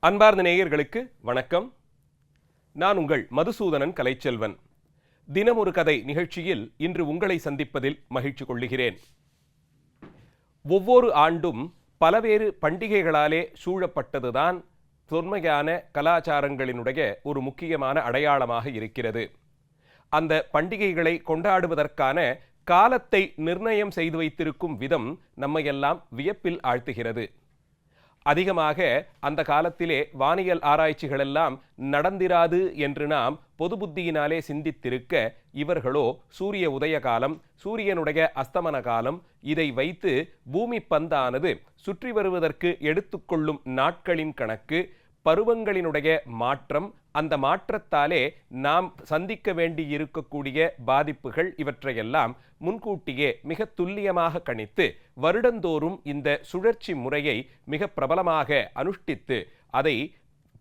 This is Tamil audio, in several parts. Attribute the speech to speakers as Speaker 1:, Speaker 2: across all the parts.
Speaker 1: அன்பார்ந்த நேயர்களுக்கு வணக்கம். நான் உங்கள் மதுசூதனன் கலைச்செல்வன். தினம் ஒரு கதை நிகழ்ச்சியில் இன்று உங்களை சந்திப்பதில் மகிழ்ச்சி கொள்ளுகிறேன். ஒவ்வொரு ஆண்டும் பலவேறு பண்டிகைகளாலே சூழப்பட்டதுதான் தொன்மையான கலாச்சாரங்களினுடைய ஒரு முக்கியமான அடையாளமாக இருக்கிறது. அந்த பண்டிகைகளை கொண்டாடுவதற்கான காலத்தை நிர்ணயம் செய்து வைத்திருக்கும் விதம் நம்மையெல்லாம் வியப்பில் ஆழ்த்துகிறது. அதிகமாக அந்த காலத்திலே வானியல் ஆராய்ச்சிகளெல்லாம் நடந்திராது என்று நாம் பொது புத்தியினாலே சிந்தித்திருக்க, இவர்களோ சூரிய உதய காலம், சூரியனுடைய அஸ்தமன காலம், இதை வைத்து பூமி பந்தானது சுற்றி வருவதற்கு எடுத்துக்கொள்ளும் நாட்களின் கணக்கு, பருவங்களினுடைய மாற்றம், அந்த மாற்றத்தாலே நாம் சந்திக்க வேண்டியிருக்கக்கூடிய பாதிப்புகள், இவற்றையெல்லாம் முன்கூட்டியே மிக துல்லியமாக கணித்து வருடந்தோறும் இந்த சுழற்சி முறையை மிக பிரபலமாக அனுஷ்டித்து அதை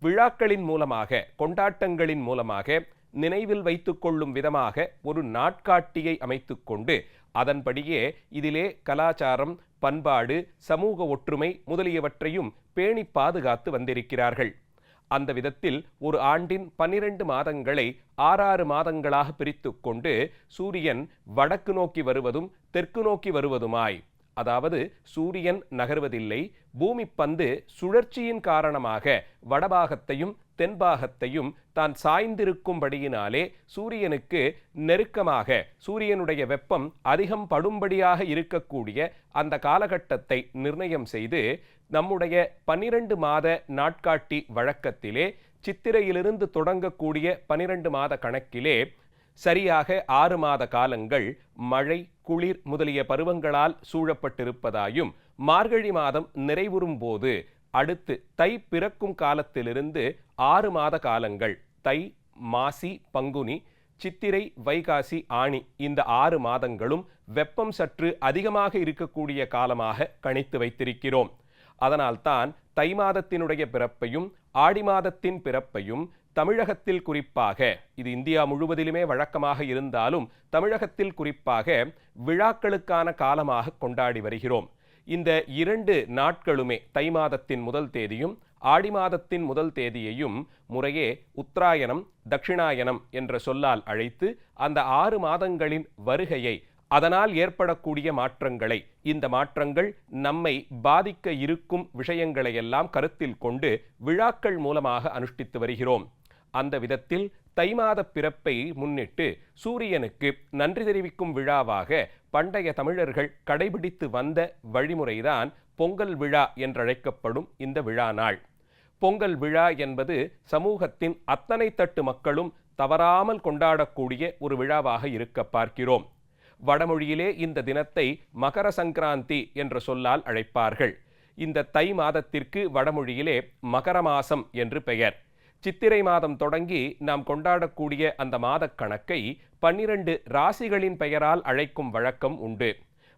Speaker 1: விழாக்களின் மூலமாக, கொண்டாட்டங்களின் மூலமாக நினைவில் வைத்து கொள்ளும் விதமாக ஒரு நாட்காட்டியை அமைத்து கொண்டு அதன்படியே இதிலே கலாச்சாரம், பண்பாடு, சமூக ஒற்றுமை முதலியவற்றையும் பேணி பாதுகாத்து வந்திருக்கிறார்கள். அந்த விதத்தில் ஒரு ஆண்டின் 12 மாதங்களை 6 மாதங்களாக பிரித்து கொண்டு சூரியன் வடக்கு நோக்கி வருவதும் தெற்கு நோக்கி வருவதுமாய், அதாவது சூரியன் நகர்வதில்லை, பூமி பந்து சுழற்சியின் காரணமாக வடபாகத்தையும் தென்பாகத்தையும் தான் சாய்ந்திருக்கும்படியினாலே சூரியனுக்கு நெருக்கமாக, சூரியனுடைய வெப்பம் அதிகம் படும்படியாக இருக்கக்கூடிய அந்த காலகட்டத்தை நிர்ணயம் செய்து நம்முடைய 12 மாத நாட்காட்டி வழக்கத்திலே சித்திரையிலிருந்து தொடங்கக்கூடிய 12 மாத கணக்கிலே சரியாக 6 மாத காலங்கள் மழை, குளிர் முதலிய பருவங்களால் சூழப்பட்டிருப்பதாயும், மார்கழி மாதம் நிறைவுறும் போது அடுத்து தை பிறக்கும் காலத்திலிருந்து 6 மாத காலங்கள் தை, மாசி, பங்குனி, சித்திரை, வைகாசி, ஆணி, இந்த 6 மாதங்களும் வெப்பம் சற்று அதிகமாக இருக்கக்கூடிய காலமாக கணித்து வைத்திருக்கிறோம். அதனால்தான் தை மாதத்தினுடைய பிறப்பையும் ஆடி மாதத்தின் பிறப்பையும் தமிழகத்தில் குறிப்பாக, இது இந்தியா முழுவதிலுமே வழக்கமாக இருந்தாலும் தமிழகத்தில் குறிப்பாக விழாக்களுக்கான காலமாக கொண்டாடி வருகிறோம். இந்த 2 நாட்களுமே தை மாதத்தின் முதல் தேதியும் ஆடி மாதத்தின் முதல் தேதியையும் முறையே உத்தராயணம், தட்சிணாயனம் என்ற சொல்லால் அழைத்து அந்த 6 மாதங்களின் வருகையை, அதனால் ஏற்படக்கூடிய மாற்றங்களை, இந்த மாற்றங்கள் நம்மை பாதிக்க இருக்கும் விஷயங்களையெல்லாம் கருத்தில் கொண்டு விழாக்கள் மூலமாக அனுஷ்டித்து வருகிறோம். அந்த விதத்தில் தை மாத பிறப்பை முன்னிட்டு சூரியனுக்கு நன்றி தெரிவிக்கும் விழாவாக பண்டைய தமிழர்கள் கடைபிடித்து வந்த வழிமுறைதான் பொங்கல் விழா என்றழைக்கப்படும் இந்த விழா நாள். பொங்கல் விழா என்பது சமூகத்தின் அத்தனை தட்டு மக்களும் தவறாமல் கொண்டாடக்கூடிய ஒரு விழாவாக இருக்க பார்க்கிறோம். வடமொழியிலே இந்த தினத்தை மகர சங்கராந்தி என்ற சொல்லால் அழைப்பார்கள். இந்த தை மாதத்திற்கு வடமொழியிலே மகர மாசம் என்று பெயர். சித்திரை மாதம் தொடங்கி நாம் கொண்டாடக்கூடிய அந்த மாதக் கணக்கை 12 ராசிகளின் பெயரால் அழைக்கும் வழக்கம் உண்டு.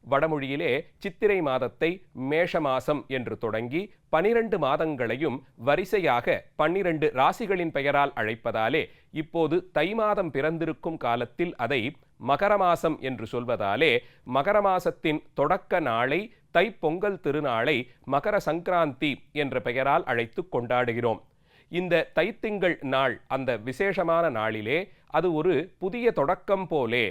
Speaker 1: வடமொழியிலே சித்திரை மாதத்தை மேஷ மாசம் என்று தொடங்கி 12 மாதங்களையும் வரிசையாக 12 ராசிகளின் பெயரால் அழைப்பதாலே இப்போது தை மாதம் பிறந்திருக்கும் காலத்தில் அதை மகர மாசம் என்று சொல்வதாலே மகர மாசத்தின் தொடக்க நாளை, தை பொங்கல் திருநாளை மகர சங்கராந்தி என்ற பெயரால் அழைத்து கொண்டாடுகிறோம். இந்த தைத்திங்கள் நாள், அந்த விசேஷமான நாளிலே அது ஒரு புதிய தொடக்கம் போலே,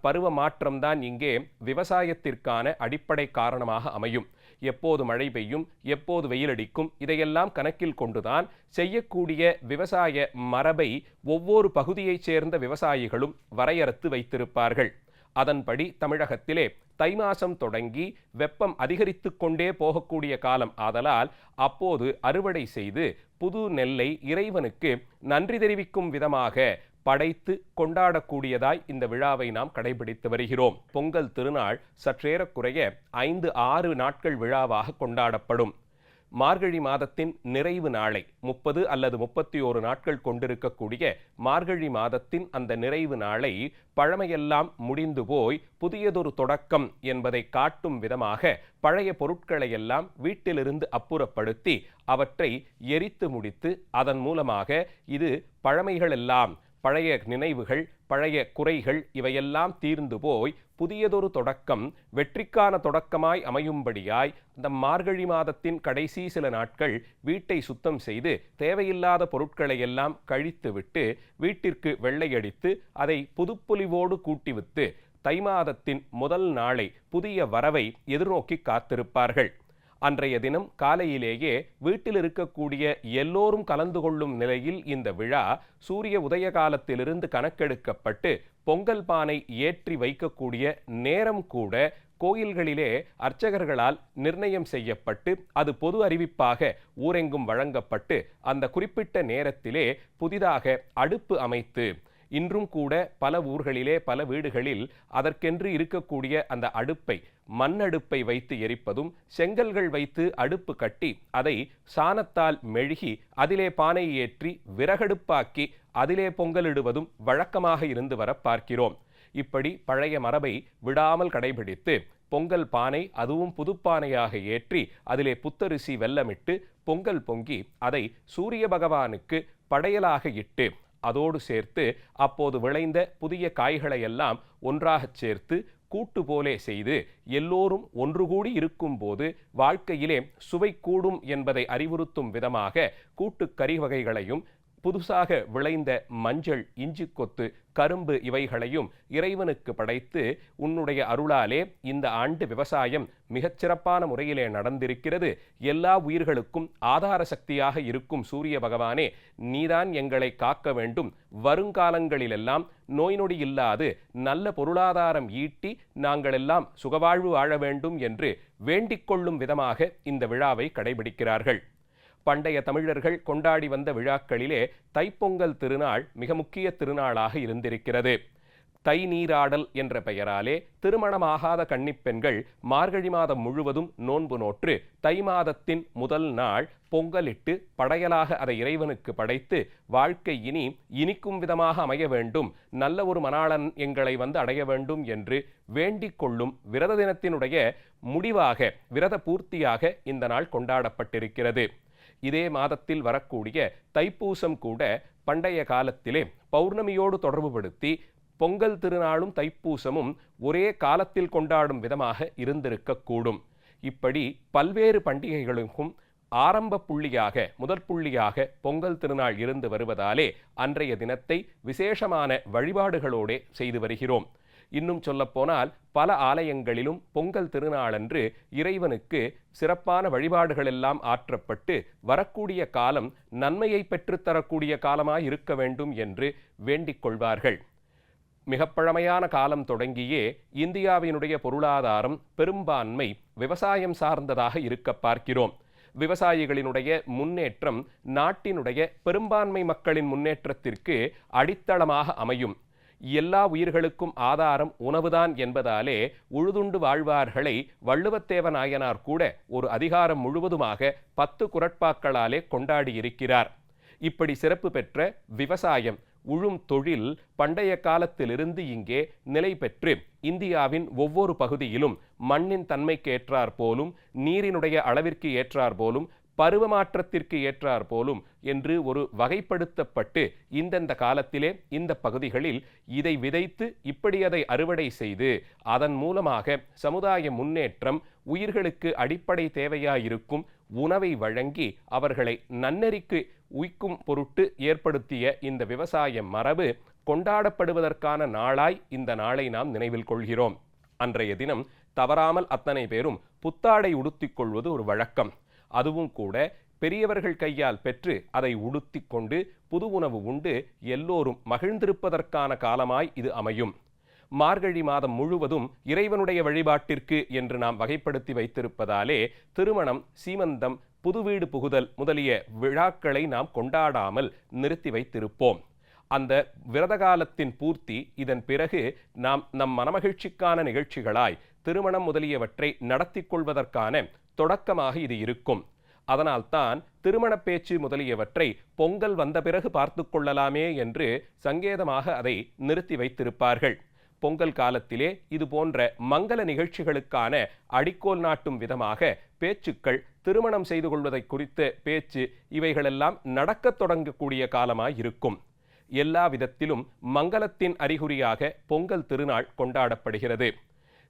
Speaker 1: பருவ மாற்றம்தான் இங்கே விவசாயத்திற்கான அடிப்படை காரணமாக அமையும். எப்போது மழை பெய்யும், எப்போது வெயிலடிக்கும், இதையெல்லாம் கணக்கில் கொண்டுதான் செய்யக்கூடிய விவசாய மரபை ஒவ்வொரு பகுதியைச் சேர்ந்த விவசாயிகளும் வரையறுத்து வைத்திருப்பார்கள். அதன்படி தமிழகத்திலே தை மாசம் தொடங்கி வெப்பம் அதிகரித்து கொண்டே போகக்கூடிய காலம் ஆதலால் அப்போது அறுவடை செய்து புது நெல்லை இறைவனுக்கு நன்றி தெரிவிக்கும் விதமாக படைத்து கொண்டாடக்கூடியதாய் இந்த விழாவை நாம் கடைபிடித்து வருகிறோம். பொங்கல் திருநாள் சற்றேறக்குறைய 5-6 நாட்கள் விழாவாக கொண்டாடப்படும். மார்கழி மாதத்தின் நிறைவு நாளை 30 அல்லது 31 நாட்கள் கொண்டிருக்கக்கூடிய மார்கழி மாதத்தின் அந்த நிறைவு நாளை பழமையெல்லாம் முடிந்து போய் புதியதொரு தொடக்கம் என்பதை காட்டும் விதமாக பழைய பொருட்களையெல்லாம் வீட்டிலிருந்து அப்புறப்படுத்தி அவற்றை எரித்து முடித்து அதன் மூலமாக இது பழமைகளெல்லாம் பழைய நினைவுகள், பழைய குறைகள் இவையெல்லாம் தீர்ந்து போய் புதியதொரு தொடக்கம், வெற்றிக்கான தொடக்கமாய் அமையும்படியாய் அந்த மார்கழி மாதத்தின் கடைசி சில நாட்கள் வீட்டை சுத்தம் செய்து தேவையில்லாத பொருட்களை எல்லாம் கழித்துவிட்டு வீட்டிற்கு வெள்ளையடித்து அதை புதுப்பொலிவோடு கூட்டிவிட்டு தை மாதத்தின் முதல் நாளை, புதிய வரவை எதிர்நோக்கி காத்திருப்பார்கள். அன்றைய தினம் காலையிலேயே வீட்டில் இருக்கக்கூடிய எல்லோரும் கலந்து கொள்ளும் நிலையில் இந்த விழா சூரிய உதய காலத்திலிருந்து கணக்கெடுக்கப்பட்டு பொங்கல் பானை ஏற்றி வைக்கக்கூடிய நேரம் கூட கோயில்களிலே அர்ச்சகர்களால் நிர்ணயம் செய்யப்பட்டு அது பொது அறிவிப்பாக ஊரெங்கும் வழங்கப்பட்டு அந்த குறிப்பிட்ட நேரத்திலே புதிதாக அடுப்பு அமைத்து, இன்றும் கூட பல ஊர்களிலே பல வீடுகளில் அதற்கென்று இருக்கக்கூடிய அந்த அடுப்பை, மண்ணடுப்பை வைத்து எரிப்பதும், செங்கல்கள் வைத்து அடுப்பு கட்டி அதை சாணத்தால் மெழுகி அதிலே பானை ஏற்றி விறகடுப்பாக்கி அதிலே பொங்கலிடுவதும் வழக்கமாக இருந்து வர பார்க்கிறோம். இப்படி பழைய மரபை விடாமல் கடைபிடித்து பொங்கல் பானை, அதுவும் புதுப்பானையாக ஏற்றி அதிலே புத்தரிசி வெல்லமிட்டு பொங்கல் பொங்கி அதை சூரிய பகவானுக்கு படையலாக இட்டு அதோடு சேர்த்து அப்போது விளைந்த புதிய காய்களை எல்லாம் ஒன்றாகச் சேர்த்து கூட்டு போலே செய்து எல்லோரும் ஒன்று கூடி இருக்கும்போது வாழ்க்கையிலே சுவை கூடும் என்பதை அறிவுறுத்தும் விதமாக கூட்டுக்கறி வகைகளையும், புதுசாக விளைந்த மஞ்சள், இஞ்சி கொத்து, கரும்பு இவைகளையும் இறைவனுக்கு படைத்து, உன்னுடைய அருளாலே இந்த ஆண்டு விவசாயம் மிகச்சிறப்பான முறையிலே நடந்திருக்கிறது, எல்லா உயிர்களுக்கும் ஆதார சக்தியாக இருக்கும் சூரிய பகவானே, நீதான் எங்களை காக்க வேண்டும், வருங்காலங்களிலெல்லாம் நோய் நொடி இல்லாது நல்ல பொருளாதாரம் ஈட்டி நாங்களெல்லாம் சுகவாழ்வு வாழ வேண்டும் என்று வேண்டிக் கொள்ளும் விதமாக இந்த விழாவை கடைபிடிக்கிறார்கள். பண்டைய தமிழர்கள் கொண்டாடி வந்த விழாக்களிலே தைப்பொங்கல் திருநாள் மிக முக்கிய திருநாளாக இருந்திருக்கிறது. தை நீராடல் என்ற பெயராலே திருமணமாகாத கன்னிப்பெண்கள் மார்கழி மாதம் முழுவதும் நோன்பு நோற்று தை மாதத்தின் முதல் நாள் பொங்கலிட்டு படையலாக அதை இறைவனுக்கு படைத்து வாழ்க்கை இனி இனிக்கும் விதமாக அமைய வேண்டும், நல்ல ஒரு மணாளன் எங்களை வந்து அடைய வேண்டும் என்று வேண்டிக் கொள்ளும் விரத தினத்தினுடைய முடிவாக, விரத பூர்த்தியாக இந்த நாள் கொண்டாடப்பட்டிருக்கிறது. இதே மாதத்தில் வரக்கூடிய தைப்பூசம் கூட பண்டைய காலத்திலே பௌர்ணமியோடு தொடர்புபடுத்தி பொங்கல் திருநாளும் தைப்பூசமும் ஒரே காலத்தில் கொண்டாடும் விதமாக இருந்திருக்கக்கூடும். இப்படி பல்வேறு பண்டிகைகளுக்கும் ஆரம்ப புள்ளியாக, முதற் புள்ளியாக பொங்கல் திருநாள் இருந்து வருவதாலே அன்றைய தினத்தை விசேஷமான வழிபாடுகளோடு செய்து வருகிறோம். இன்னும் சொல்லப்போனால் பல ஆலயங்களிலும் பொங்கல் திருநாளன்று இறைவனுக்கு சிறப்பான வழிபாடுகள் எல்லாம் ஆற்றப்பட்டு வரக்கூடிய காலம் நன்மையை பெற்றுத்தரக்கூடிய காலமாய் இருக்க வேண்டும் என்று வேண்டிக் கொள்வார்கள். மிக பழமையான காலம் தொடங்கியே இந்தியாவினுடைய பொருளாதாரம் பெரும்பான்மை விவசாயம் சார்ந்ததாக இருக்க பார்க்கிறோம். விவசாயிகளினுடைய முன்னேற்றம் நாட்டினுடைய பெரும்பான்மை மக்களின் முன்னேற்றத்திற்கு அடித்தளமாக அமையும். எல்லா உயிர்களுக்கும் ஆதாரம் உணவுதான் என்பதாலே உழுதுண்டு வாழ்வார்களை வள்ளுவத்தேவ நாயனார் கூட ஒரு அதிகாரம் முழுவதுமாக 10 குறட்பாக்களாலே கொண்டாடி இருக்கிறார். இப்படி சிறப்பு பெற்ற விவசாயம், உழும் தொழில் பண்டைய காலத்திலிருந்து இங்கே நிலை பெற்று இந்தியாவின் ஒவ்வொரு பகுதியிலும் மண்ணின் தன்மைக்கு ஏற்றார் போலும், நீரினுடைய அளவிற்கு ஏற்றார் போலும், பருவமாற்றத்திற்கு ஏற்றார் போலும் என்று ஒரு வகைப்படுத்தப்பட்டு இந்தந்த காலத்திலே இந்த பகுதிகளில் இதை விதைத்து இப்படி அதை அறுவடை செய்து அதன் மூலமாக சமுதாய முன்னேற்றம், உயிர்களுக்கு அடிப்படை தேவையாயிருக்கும் உணவை வழங்கி அவர்களை நன்னெறிக்கு உய்க்கும் பொருட்டு ஏற்படுத்திய இந்த விவசாய மரபு கொண்டாடப்படுவதற்கான நாளாய் இந்த நாளை நாம் நினைவில் கொள்கிறோம். அன்றைய தினம் தவறாமல் அத்தனை பேரும் புத்தாடை உடுத்திக் கொள்வது ஒரு வழக்கம். அதுவும் கூட பெரியவர்கள் கையால் பெற்று அதை உடுத்தி கொண்டு புது உணவு உண்டு எல்லோரும் மகிழ்ந்திருப்பதற்கான காலமாய் இது அமையும். மார்கழி மாதம் முழுவதும் இறைவனுடைய வழிபாட்டிற்கு என்று நாம் வகைப்படுத்தி வைத்திருப்பதாலே திருமணம், சீமந்தம், புது வீடு புகுதல் முதலிய விழாக்களை நாம் கொண்டாடாமல் நிறுத்தி வைத்திருப்போம். அந்த விரத காலத்தின் பூர்த்தி இதன் பிறகு நாம் நம் மனமகிழ்ச்சிக்கான நிகழ்ச்சிகளாய் திருமணம் முதலியவற்றை நடத்தி கொள்வதற்கான தொடக்கமாக இது இருக்கும். அதனால்தான் திருமண பேச்சு முதலியவற்றை பொங்கல் வந்த பிறகு பார்த்து கொள்ளலாமே என்று சங்கேதமாக அதை நிறுத்தி வைத்திருப்பார்கள். பொங்கல் காலத்திலே இது போன்ற மங்கள நிகழ்ச்சிகளுக்கான அடிக்கோல் நாட்டும் விதமாக பேச்சுக்கள், திருமணம் செய்து கொள்வதை குறித்த பேச்சு இவைகளெல்லாம் நடக்கத் தொடங்கக்கூடிய காலமாய் இருக்கும். எல்லா விதத்திலும் மங்களத்தின் அறிகுறியாக பொங்கல் திருநாள் கொண்டாடப்படுகிறது.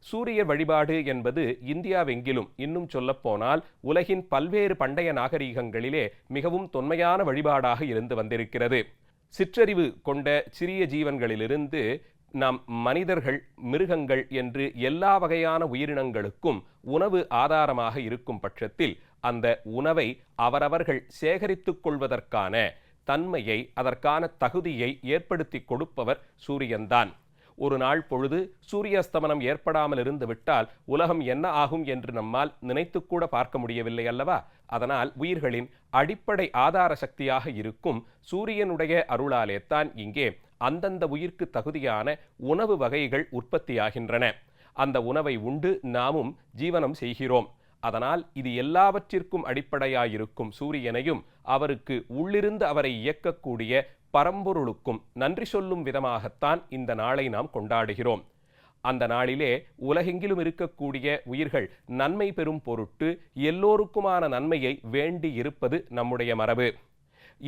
Speaker 1: சூரிய வழிபாடு என்பது இந்தியாவெங்கிலும், இன்னும் சொல்லப்போனால் உலகின் பல்வேறு பண்டைய நாகரீகங்களிலே மிகவும் தொன்மையான வழிபாடாக இருந்து வந்திருக்கிறது. சிற்றறிவு கொண்ட சிறிய ஜீவன்களிலிருந்து நாம் மனிதர்கள், மிருகங்கள் என்று எல்லா வகையான உயிரினங்களுக்கும் உணவு ஆதாரமாக இருக்கும் பட்சத்தில் அந்த உணவை அவரவர்கள் சேகரித்துக் கொள்வதற்கான தன்மையை, அதற்கான தகுதியை ஏற்படுத்தி கொடுப்பவர் சூரியன்தான். ஒரு நாள் பொழுது சூரியஸ்தமனம் ஏற்படாமல் இருந்து விட்டால் உலகம் என்ன ஆகும் என்று நம்மால் நினைத்துக்கூட பார்க்க முடியவில்லை அல்லவா? அதனால் உயிர்களின் அடிப்படை ஆதார சக்தியாக இருக்கும் சூரியனுடைய அருளாலே தான் இங்கே அந்தந்த உயிர்க்கு தகுதியான உணவு வகைகள் உற்பத்தியாகின்றன. அந்த உணவை உண்டு நாமும் ஜீவனம் செய்கிறோம். அதனால் இது எல்லாவற்றிற்கும் அடிப்படையாயிருக்கும் சூரியனையும் அவருக்கு உள்ளிருந்து அவரை இயக்கக்கூடிய பரம்பொருளுக்கும் நன்றி சொல்லும் விதமாகத்தான் இந்த நாளை நாம் கொண்டாடுகிறோம். அந்த நாளிலே உலகெங்கிலும் இருக்கக்கூடிய உயிர்கள் நன்மை பெறும் பொருட்டு எல்லோருக்குமான நன்மையை வேண்டி இருப்பது நம்முடைய மரபு.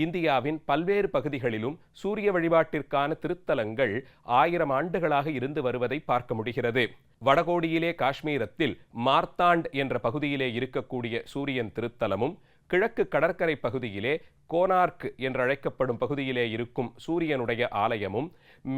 Speaker 1: இந்தியாவின் பல்வேறு பகுதிகளிலும் சூரிய வழிபாட்டிற்கான திருத்தலங்கள் 1000 ஆண்டுகளாக இருந்து வருவதை பார்க்க முடிகிறது. வடகோடியிலே காஷ்மீரத்தில் மார்த்தாண்ட் என்ற பகுதியிலே இருக்கக்கூடிய சூரியன் திருத்தலமும், கிழக்கு கடற்கரை பகுதியிலே கோனார்க் என்றழைக்கப்படும் பகுதியிலே இருக்கும் சூரியனுடைய ஆலயமும்,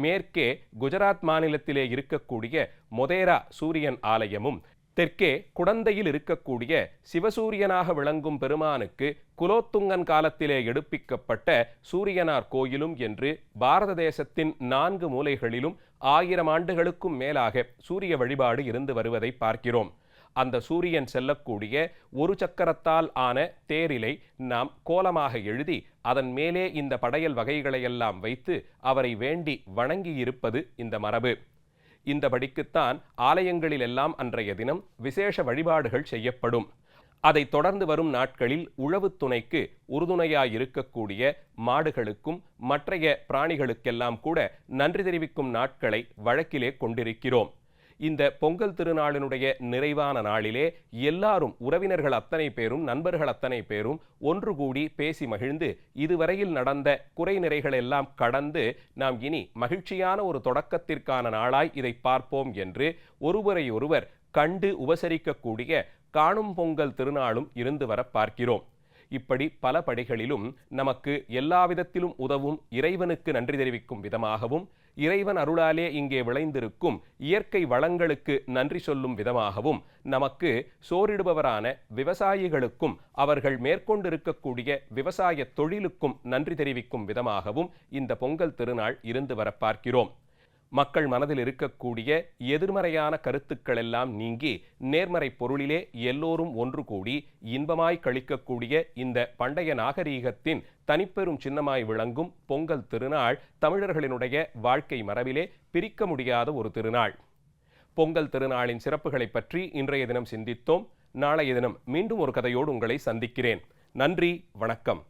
Speaker 1: மேற்கே குஜராத் மாநிலத்திலே இருக்கக்கூடிய மொதேரா சூரியன் ஆலயமும், தெற்கே குடந்தையில் இருக்கக்கூடிய சிவசூரியனாக விளங்கும் பெருமானுக்கு குலோத்துங்கன் காலத்திலே எடுப்பிக்கப்பட்ட சூரியனார் கோயிலும் என்று பாரத தேசத்தின் 4 மூலைகளிலும் 1000 ஆண்டுகளுக்கும் மேலாக சூரிய வழிபாடு இருந்து வருவதை பார்க்கிறோம். அந்த சூரியன் செல்லக்கூடிய ஒரு சக்கரத்தால் ஆன தேரிலை நாம் கோலமாக எழுதி அதன் மேலே இந்த படையல் வகைகளையெல்லாம் வைத்து அவரை வேண்டி வணங்கியிருப்பது இந்த மரபு. இந்த படிக்குத்தான் ஆலயங்களில் எல்லாம் அன்றைய தினம் விசேஷ வழிபாடுகள் செய்யப்படும். அதை தொடர்ந்து வரும் நாட்களில் உழவு துணைக்கு உறுதுணையாயிருக்கக்கூடிய மாடுகளுக்கும் மற்றைய பிராணிகளுக்கெல்லாம் கூட நன்றி தெரிவிக்கும் நாட்களை வழக்கிலே கொண்டிருக்கிறோம். இந்த பொங்கல் திருநாளினுடைய நிறைவான நாளிலே எல்லாரும், உறவினர்கள் அத்தனை பேரும், நண்பர்கள் அத்தனை பேரும் ஒன்று கூடி பேசி மகிழ்ந்து இதுவரையில் நடந்த குறை நிறைகளெல்லாம் கடந்து நாம் இனி மகிழ்ச்சியான ஒரு தொடக்கத்திற்கான நாளாய் இதை பார்ப்போம் என்று ஒருவரை ஒருவர் கண்டு உபசரிக்கக்கூடிய காணும் பொங்கல் திருநாளும் இருந்து வர பார்க்கிறோம். இப்படி பல படிகளிலும் நமக்கு எல்லாவிதத்திலும் உதவும் இறைவனுக்கு நன்றி தெரிவிக்கும் விதமாகவும், இறைவன் அருளாலே இங்கே விளைந்திருக்கும் இயற்கை வளங்களுக்கு நன்றி சொல்லும் விதமாகவும், நமக்கு சோறிடுபவரான விவசாயிகளுக்கும் அவர்கள் மேற்கொண்டிருக்கக்கூடிய விவசாய தொழிலுக்கும் நன்றி தெரிவிக்கும் விதமாகவும் இந்த பொங்கல் திருநாள் இருந்து வர பார்க்கிறோம். மக்கள் மனதில் இருக்கக்கூடிய எதிர்மறையான கருத்துக்கள் எல்லாம் நீங்கி நேர்மறை பொருளிலே எல்லோரும் ஒன்று கூடி இன்பமாய் கழிக்கக்கூடிய இந்த பண்டைய நாகரீகத்தின் தனிப்பெரும் சின்னமாய் விளங்கும் பொங்கல் திருநாள் தமிழர்களினுடைய வாழ்க்கை மரபிலே பிரிக்க முடியாத ஒரு திருநாள். பொங்கல் திருநாளின் சிறப்புகளை பற்றி இன்றைய தினம் சிந்தித்தோம். நாளைய தினம் மீண்டும் ஒரு கதையோடு உங்களை சந்திக்கிறேன். நன்றி, வணக்கம்.